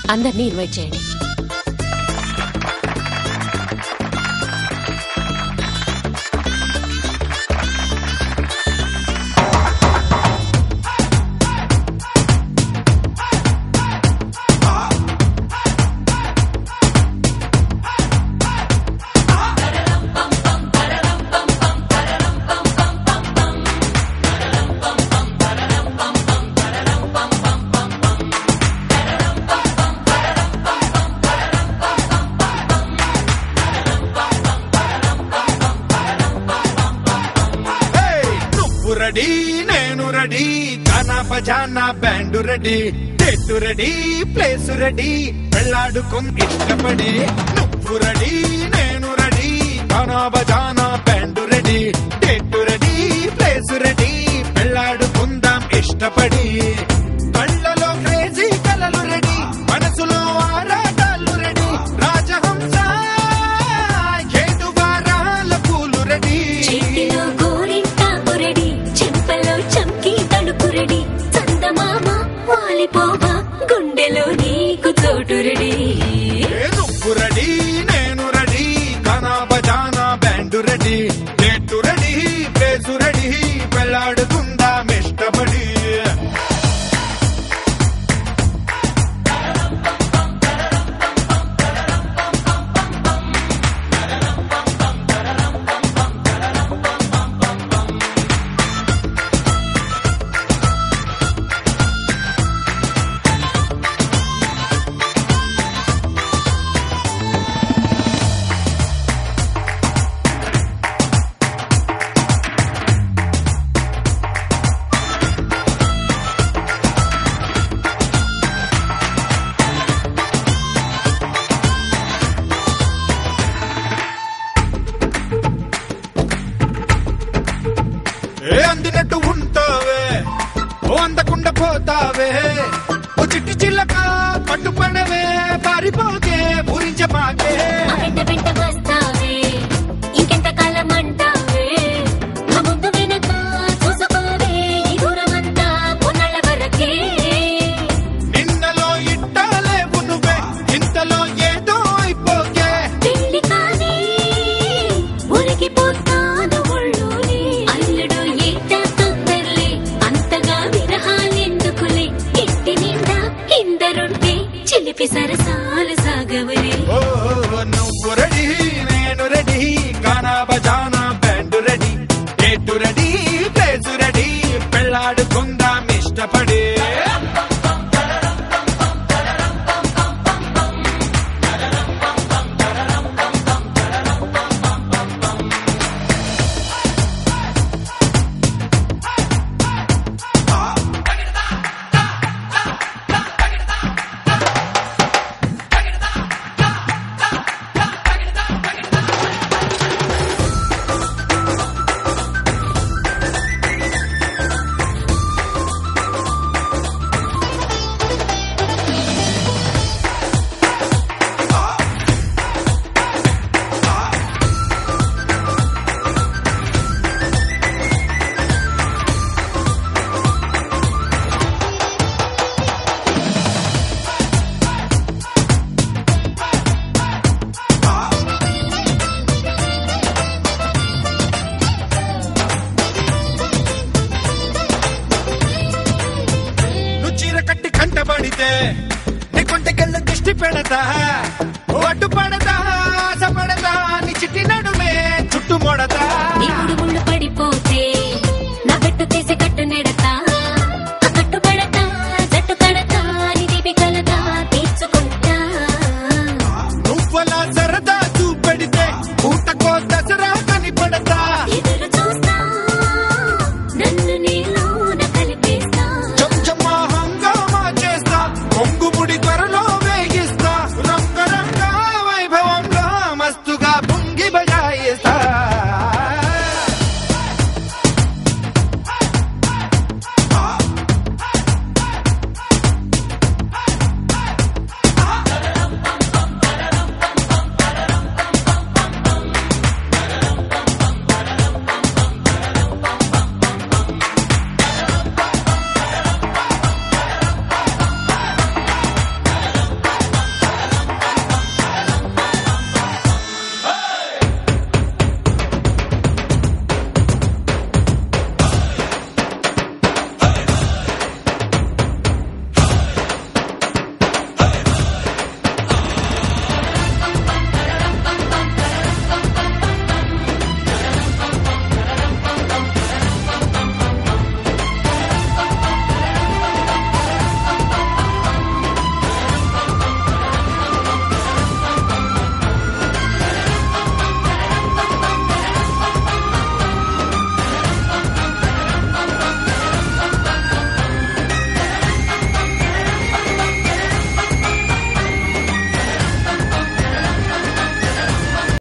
అందరినీ ఇన్వైట్ చేయండి. రెడీ నేను రెడీ గానా బజానా band ready date ready place ready పెళ్ళాడుకొని ఇష్టపడి నువ్వు రెడీ నేను రెడీ గానా బజానా band ready date ready place ready పెళ్ళాడుకుందాం ఇష్టపడి కళ్ళలో క్రేజీ కలలు రెడీ మనసులో ఆరాటాలు రెడీ రాజహంస ఏడు వారాల పూలు రెడీ గుండెలో నీకు చోటు రెడీ నువ్వు రెడీ నేను రెడీ గానా బజానా band ready date ready place ready పెళ్ళాడుకుందాం ఇష్టపడి అందినట్టు ఉంటావే ఓ అందకుండా పోతావే ఓ చిట్టి చిల్లక పట్టుపడవే పారిపోకే పూరించమాకే వెంట వస్తావే ఇంకెంత కాలం అంటావే ముందు వెనక చూసుకోవే ఈ దూరమంతా కొన్నాళ్ళ వరకే నిన్నలో ఇట్టాలేవు నువ్వే ఇంతలో ఏదో అయిపోకే పెళ్లి కానీ ఉరికిపోతాను ఒళ్ళోనే అల్లుడు ఈట తొందరలే అంతగా విరహాలెందుకులే ఇంటి నిండా ఇందరుంటే చిలిపి సరసాలు సాగవలే ఓ నువ్వు రెడీ నేను రెడీ గానా బజానా band ready date ready place ready పెళ్ళాడుకుందాం ఇష్టపడి కంటబడితే నీ కొంటకెళ్ళ దృష్టి పెడతా అడ్డు పడతా ఆశ పడతా నీ చిట్టి నడు